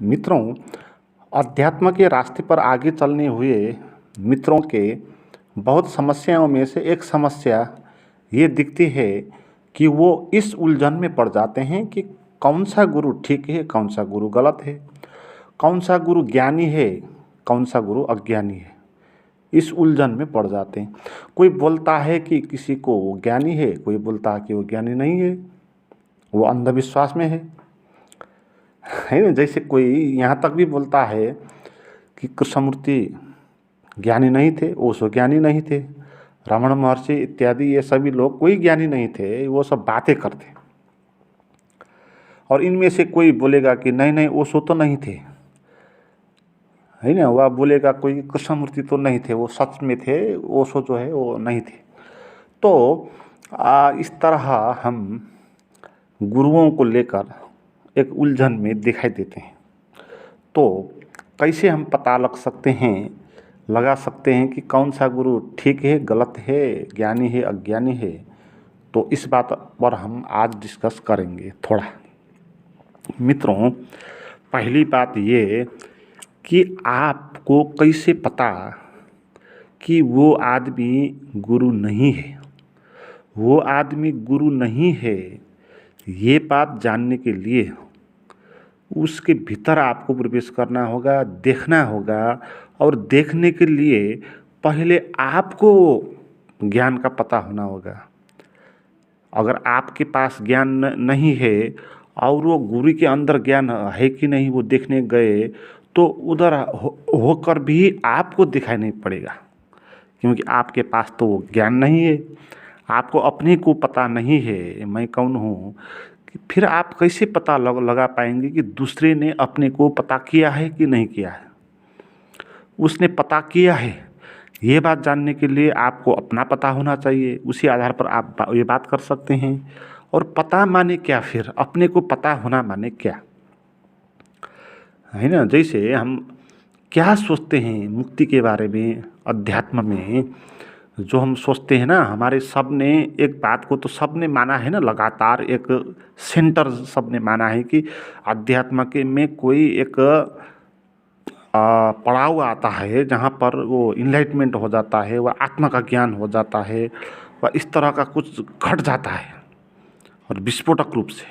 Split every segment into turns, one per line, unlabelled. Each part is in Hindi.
मित्रों, अध्यात्म के रास्ते पर आगे चलने हुए मित्रों के बहुत समस्याओं में से एक समस्या ये दिखती है कि वो इस उलझन में पड़ जाते हैं कि कौन सा गुरु ठीक है, कौन सा गुरु गलत है, कौन सा गुरु ज्ञानी है, कौन सा गुरु अज्ञानी है। इस उलझन में पड़ जाते हैं। कोई बोलता है कि किसी को वो ज्ञानी है, कोई बोलता है कि वो ज्ञानी नहीं है, वो अंधविश्वास में है ना। जैसे कोई यहाँ तक भी बोलता है कि कृष्णमूर्ति ज्ञानी नहीं थे, ओशो ज्ञानी नहीं थे, रमण महर्षि इत्यादि ये सभी लोग कोई ज्ञानी नहीं थे, वो सब बातें करते। और इनमें से कोई बोलेगा कि नहीं नहीं ओशो तो नहीं थे, है ना। वह बोलेगा कोई कृष्णमूर्ति तो नहीं थे, वो सच में थे, ओशो जो है वो नहीं थे। तो इस तरह हम गुरुओं को लेकर एक उलझन में दिखाई देते हैं। तो कैसे हम पता लगा सकते हैं कि कौन सा गुरु ठीक है, गलत है, ज्ञानी है, अज्ञानी है। तो इस बात पर हम आज डिस्कस करेंगे थोड़ा। मित्रों, पहली बात ये कि आपको कैसे पता कि वो आदमी गुरु नहीं है। वो आदमी गुरु नहीं है, ये बात जानने के लिए उसके भीतर आपको प्रवेश करना होगा, देखना होगा। और देखने के लिए पहले आपको ज्ञान का पता होना होगा। अगर आपके पास ज्ञान नहीं है और वो गुरु के अंदर ज्ञान है कि नहीं वो देखने गए, तो उधर होकर भी आपको दिखाई नहीं पड़ेगा, क्योंकि आपके पास तो वो ज्ञान नहीं है। आपको अपने को पता नहीं है मैं कौन हूँ। फिर आप कैसे पता लगा पाएंगे कि दूसरे ने अपने को पता किया है कि नहीं किया है। उसने पता किया है, ये बात जानने के लिए आपको अपना पता होना चाहिए। उसी आधार पर आप ये बात कर सकते हैं। और पता माने क्या, फिर अपने को पता होना माने क्या, है ना। जैसे हम क्या सोचते हैं मुक्ति के बारे में, अध्यात्म में जो हम सोचते हैं ना, हमारे सब ने एक बात को तो सब ने माना है ना, लगातार एक सेंटर सब ने माना है कि अध्यात्म के में कोई एक पड़ाव आता है जहाँ पर वो इनलाइटमेंट हो जाता है, वह आत्मा का ज्ञान हो जाता है, वह इस तरह का कुछ घट जाता है और विस्फोटक रूप से।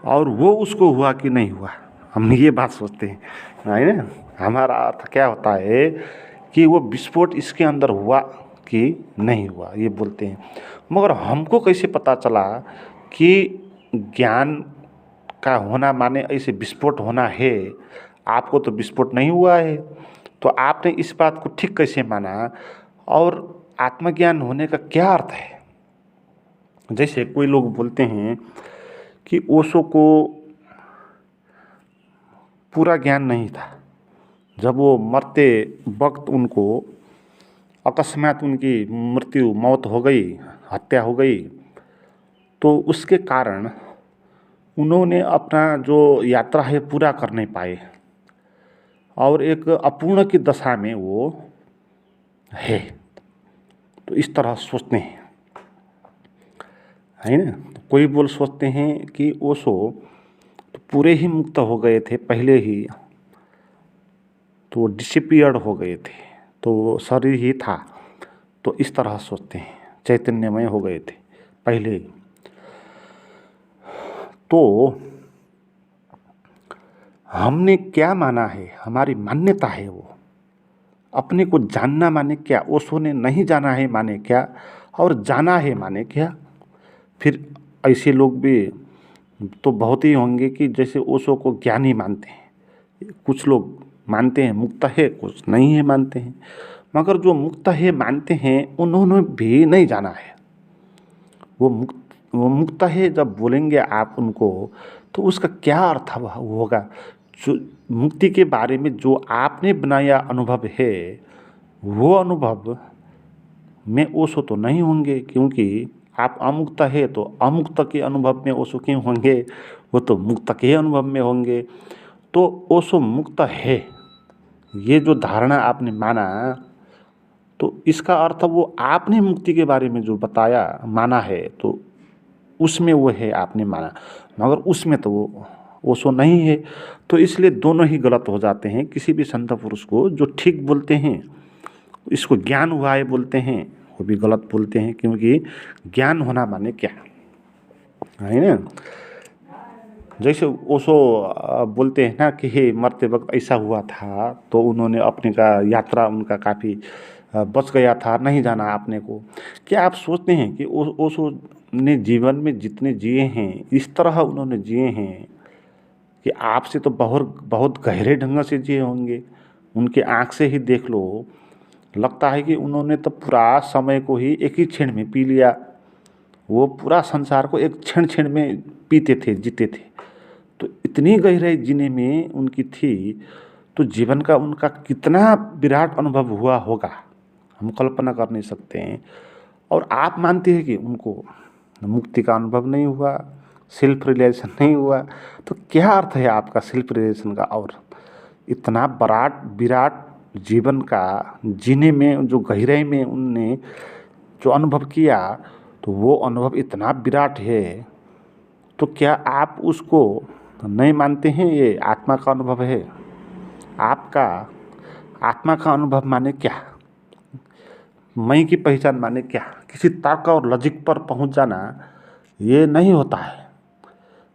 और वो उसको हुआ कि नहीं हुआ, हम ये बात सोचते हैं, है ना। हमारा अर्थ क्या होता है कि वो विस्फोट इसके अंदर हुआ कि नहीं हुआ, ये बोलते हैं। मगर हमको कैसे पता चला कि ज्ञान का होना माने ऐसे विस्फोट होना है। आपको तो विस्फोट नहीं हुआ है, तो आपने इस बात को ठीक कैसे माना। और आत्मज्ञान होने का क्या अर्थ है। जैसे कोई लोग बोलते हैं कि ओशो को पूरा ज्ञान नहीं था, जब वो मरते वक्त उनको अकस्मात उनकी मौत हो गई, हत्या हो गई, तो उसके कारण उन्होंने अपना जो यात्रा है पूरा कर नहीं पाए और एक अपूर्ण की दशा में वो है। तो इस तरह सोचते हैं, है ना। तो कोई बोल सोचते हैं कि ओशो तो पूरे ही मुक्त हो गए थे पहले ही, तो वो डिसिपियर्ड हो गए थे, तो वो शरीर ही था। तो इस तरह सोचते हैं, चैतन्यमय हो गए थे पहले ही। तो हमने क्या माना है, हमारी मान्यता है वो। अपने को जानना माने क्या, ओशो ने नहीं जाना है माने क्या, और जाना है माने क्या। फिर ऐसे लोग भी तो बहुत ही होंगे कि जैसे ओशो को ज्ञानी मानते हैं, कुछ लोग मानते हैं मुक्त है, कुछ नहीं है मानते हैं। मगर जो मुक्त है मानते हैं उन्होंने भी नहीं जाना है। वो मुक्त है जब बोलेंगे आप उनको, तो उसका क्या अर्थ होगा। जो मुक्ति के बारे में जो आपने बनाया अनुभव है, वो अनुभव में ओशो तो नहीं होंगे, क्योंकि आप अमुक्त है तो अमुक्त के अनुभव में ओशो क्यों होंगे, वो तो मुक्त के अनुभव में होंगे। तो ओशो मुक्त है, ये जो धारणा आपने माना, तो इसका अर्थ वो आपने मुक्ति के बारे में जो बताया माना है, तो उसमें वो है आपने माना। मगर उसमें तो वो ओशो नहीं है। तो इसलिए दोनों ही गलत हो जाते हैं। किसी भी संत पुरुष को जो ठीक बोलते हैं, इसको ज्ञान हुआ है बोलते हैं, वो भी गलत बोलते हैं, क्योंकि ज्ञान होना माने क्या है ना। जैसे ओशो बोलते हैं ना कि हे मरते वक्त ऐसा हुआ था, तो उन्होंने अपने का यात्रा उनका काफ़ी बच गया था, नहीं जाना आपने को। क्या आप सोचते हैं कि ओशो ने जीवन में जितने जिए हैं, इस तरह उन्होंने जिए हैं कि आपसे तो बहुत बहुत गहरे ढंग से जिए होंगे। उनके आँख से ही देख लो, लगता है कि उन्होंने तो पूरा समय को ही एक ही क्षण में पी लिया। वो पूरा संसार को एक क्षण-क्षण में पीते थे, जीते थे। तो इतनी गहराई जीने में उनकी थी, तो जीवन का उनका कितना विराट अनुभव हुआ होगा, हम कल्पना कर नहीं सकते हैं। और आप मानते हैं कि उनको मुक्ति का अनुभव नहीं हुआ, सेल्फ रियलाइज़ेशन नहीं हुआ, तो क्या अर्थ है आपका सेल्फ रियलाइज़ेशन का? और इतना विराट जीवन का जीने में जो गहराई में उनने जो अनुभव किया, तो वो अनुभव इतना विराट है, तो क्या आप उसको नहीं मानते हैं? ये आत्मा का अनुभव है। आपका आत्मा का अनुभव माने क्या? मैं की पहचान माने क्या? किसी तर्क और लॉजिक पर पहुंच जाना ये नहीं होता है।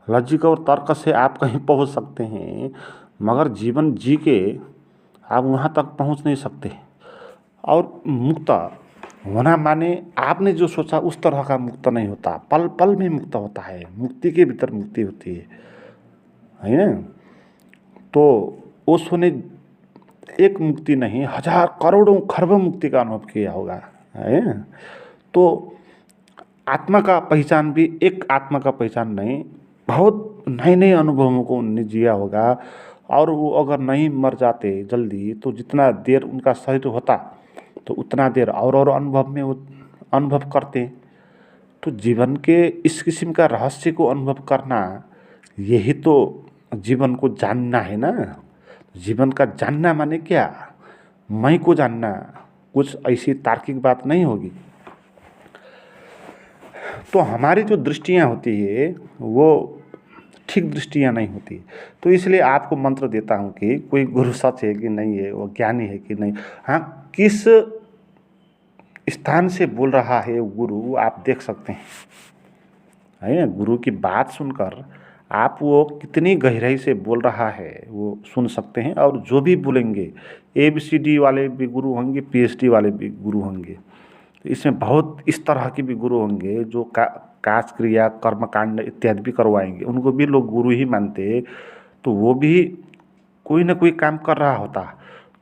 लॉजिक और तर्क से आप कहीं पहुंच सकते हैं, मगर जीवन जी के आप वहाँ तक पहुंच नहीं सकते। और मुक्त होना माने आपने जो सोचा उस तरह का मुक्त नहीं होता, पल पल में मुक्त होता है। मुक्ति के भीतर मुक्ति होती है ना। तो ओशो ने एक मुक्ति नहीं, हजार करोड़ों खरबों मुक्ति का अनुभव किया होगा, है ना। तो आत्मा का पहचान भी एक आत्मा का पहचान नहीं, बहुत नए नए अनुभवों को उन्होंने जिया होगा। और वो अगर नहीं मर जाते जल्दी, तो जितना देर उनका शरीर होता, तो उतना देर और अनुभव में वो अनुभव करते। तो जीवन के इस किस्म का रहस्य को अनुभव करना, यही तो जीवन को जानना है ना। जीवन का जानना माने क्या? मैं को जानना, कुछ ऐसी तार्किक बात नहीं होगी। तो हमारी जो दृष्टियाँ होती है वो ठीक दृष्टियाँ नहीं होती। तो इसलिए आपको मंत्र देता हूँ कि कोई गुरु सच है कि नहीं है, वो ज्ञानी है कि नहीं। हाँ, किस स्थान से बोल रहा है गुरु, आप देख सकते हैं, है ना। गुरु की बात सुनकर आप वो कितनी गहराई से बोल रहा है वो सुन सकते हैं। और जो भी बोलेंगे, ABCD वाले भी गुरु होंगे, PhD वाले भी गुरु होंगे। तो इसमें बहुत इस तरह के भी गुरु होंगे जो काज क्रिया कर्मकांड इत्यादि भी करवाएंगे, उनको भी लोग गुरु ही मानते। तो वो भी कोई ना कोई काम कर रहा होता,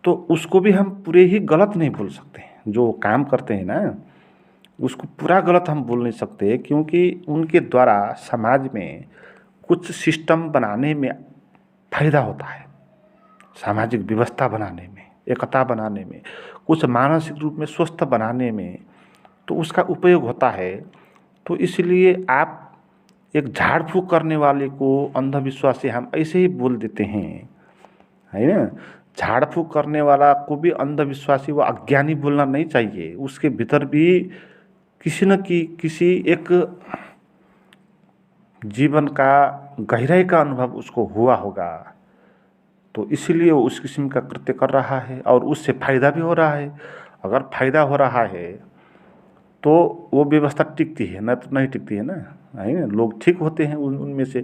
तो उसको भी हम पूरे ही गलत नहीं बोल सकते। जो काम करते हैं ना, उसको पूरा गलत हम बोल नहीं सकते, क्योंकि उनके द्वारा समाज में कुछ सिस्टम बनाने में फायदा होता है, सामाजिक व्यवस्था बनाने में, एकता बनाने में, कुछ मानसिक रूप में स्वस्थ बनाने में, तो उसका उपयोग होता है। तो इसलिए आप एक झाड़ फूँक करने वाले को अंधविश्वासी हम ऐसे ही बोल देते हैं, है ना। झाड़ फूँक करने वाला को भी अंधविश्वासी व अज्ञानी बोलना नहीं चाहिए। उसके भीतर भी किसी न किसी एक जीवन का गहराई का अनुभव उसको हुआ होगा। तो इसीलिए वो उस किस्म का कृत्य कर रहा है और उससे फ़ायदा भी हो रहा है। अगर फ़ायदा हो रहा है तो वो व्यवस्था टिकती है, न तो नहीं टिकती है ना, है ना। लोग ठीक होते हैं उनमें से,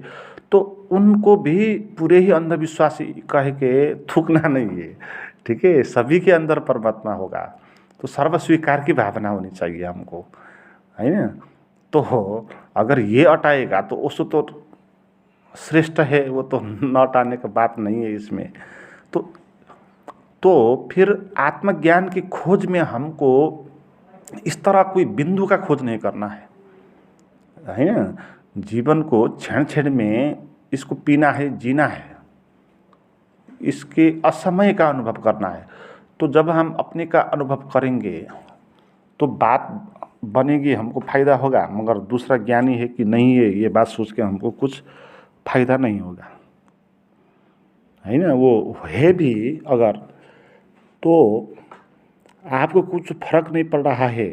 तो उनको भी पूरे ही अंधविश्वासी कह के थूकना नहीं है, ठीक है। सभी के अंदर परमात्मा होगा, तो सर्व स्वीकार की भावना होनी चाहिए हमको, है ना। तो अगर ये हटाएगा तो उसको तो श्रेष्ठ है, वो तो न हटाने की बात नहीं है इसमें। तो फिर आत्मज्ञान की खोज में हमको इस तरह कोई बिंदु का खोज नहीं करना है ना। जीवन को क्षण क्षण में इसको पीना है, जीना है, इसके असमय का अनुभव करना है। तो जब हम अपने का अनुभव करेंगे तो बात बनेगी, हमको फायदा होगा। मगर दूसरा ज्ञानी है कि नहीं है, ये बात सोच के हमको कुछ फायदा नहीं होगा, है ना। वो है भी अगर, तो आपको कुछ फर्क नहीं पड़ रहा है,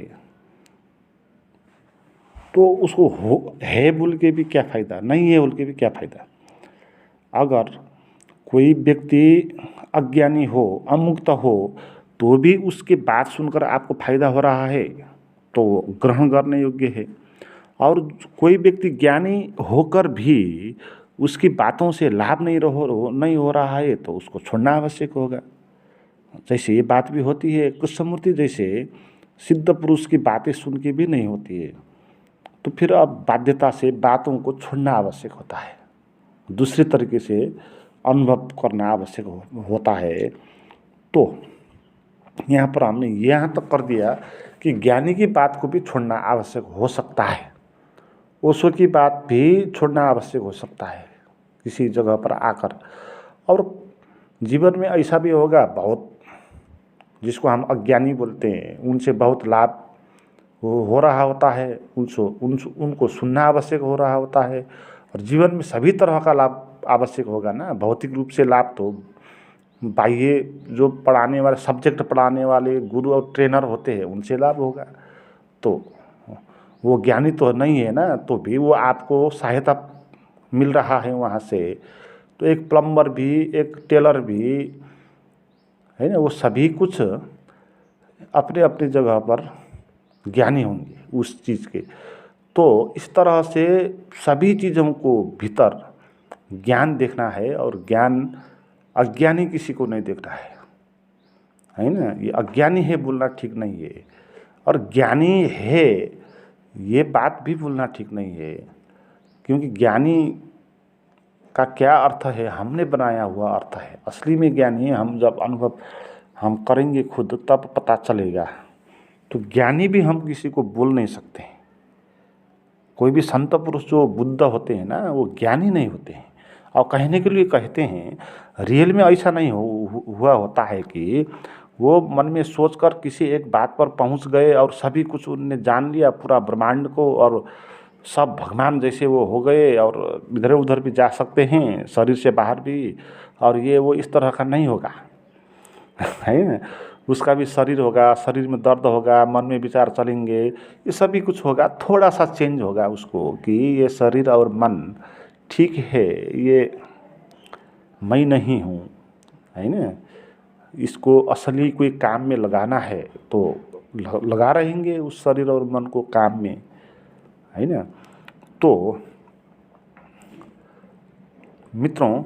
तो उसको है बोल के भी क्या फ़ायदा, नहीं है बोल के भी क्या फ़ायदा। अगर कोई व्यक्ति अज्ञानी हो, अमुक्त हो, तो भी उसकी बात सुनकर आपको फायदा हो रहा है तो ग्रहण करने योग्य है। और कोई व्यक्ति ज्ञानी होकर भी उसकी बातों से लाभ नहीं हो रहा है तो उसको छोड़ना आवश्यक होगा। जैसे ये बात भी होती है कृष्णमूर्ति जैसे सिद्ध पुरुष की बातें सुन के भी नहीं होती है, तो फिर अब बाध्यता से बातों को छोड़ना आवश्यक होता है, दूसरे तरीके से अनुभव करना आवश्यक होता है। तो यहाँ पर हमने यहाँ तक कर दिया कि ज्ञानी की बात को भी छोड़ना आवश्यक हो सकता है, ओशो की बात भी छोड़ना आवश्यक हो सकता है किसी जगह पर आकर। और जीवन में ऐसा भी होगा, बहुत जिसको हम अज्ञानी बोलते हैं उनसे बहुत लाभ हो रहा होता है, उनको सुनना आवश्यक हो रहा होता है। और जीवन में सभी तरह का लाभ आवश्यक होगा ना, भौतिक रूप से लाभ तो बाह्य जो पढ़ाने वाले सब्जेक्ट पढ़ाने वाले गुरु और ट्रेनर होते हैं उनसे लाभ होगा, तो वो ज्ञानी तो नहीं है ना, तो भी वो आपको सहायता मिल रहा है वहाँ से। तो एक प्लम्बर भी, एक टेलर भी है ना, वो सभी कुछ अपने अपने जगह पर ज्ञानी होंगे उस चीज़ के। तो इस तरह से सभी चीज़ों को भीतर ज्ञान देखना है, और ज्ञान अज्ञानी किसी को नहीं देखना है ना। ये अज्ञानी है बोलना ठीक नहीं है, और ज्ञानी है ये बात भी बोलना ठीक नहीं है, क्योंकि ज्ञानी का क्या अर्थ है हमने बनाया हुआ अर्थ है। असली में ज्ञानी हम जब अनुभव हम करेंगे खुद तब पता चलेगा। तो ज्ञानी भी हम किसी को बोल नहीं सकते हैं। कोई भी संत पुरुष जो बुद्ध होते हैं ना, वो ज्ञानी नहीं होते हैं, और कहने के लिए कहते हैं। रियल में ऐसा नहीं हुआ होता है कि वो मन में सोचकर किसी एक बात पर पहुंच गए और सभी कुछ उनने जान लिया पूरा ब्रह्मांड को, और सब भगवान जैसे वो हो गए और इधर उधर भी जा सकते हैं शरीर से बाहर भी। और ये वो इस तरह का नहीं होगा है ना। उसका भी शरीर होगा, शरीर में दर्द होगा, मन में विचार चलेंगे, ये सभी कुछ होगा। थोड़ा सा चेंज होगा उसको कि ये शरीर और मन ठीक है, ये मैं नहीं हूँ, है ना। इसको असली कोई काम में लगाना है तो लगा रहेंगे उस शरीर और मन को काम में, है ना। तो मित्रों,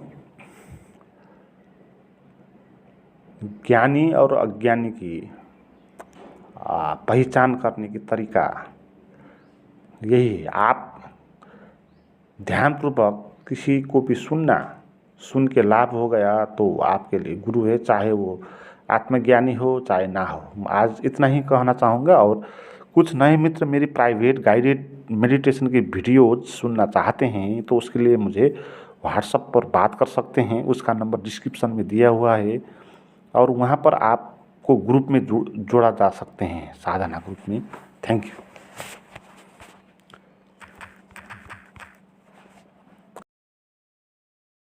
ज्ञानी और अज्ञानी की पहचान करने की तरीका यही है। आप ध्यानपूर्वक किसी को भी सुन के लाभ हो गया तो आपके लिए गुरु है, चाहे वो आत्मज्ञानी हो चाहे ना हो। आज इतना ही कहना चाहूँगा। और कुछ नए मित्र मेरी प्राइवेट गाइडेड मेडिटेशन की वीडियोज सुनना चाहते हैं तो उसके लिए मुझे व्हाट्सएप पर बात कर सकते हैं। उसका नंबर डिस्क्रिप्शन में दिया हुआ है, और वहाँ पर आपको ग्रुप में जोड़ा जा सकते हैं, साधना ग्रुप में। Thank you.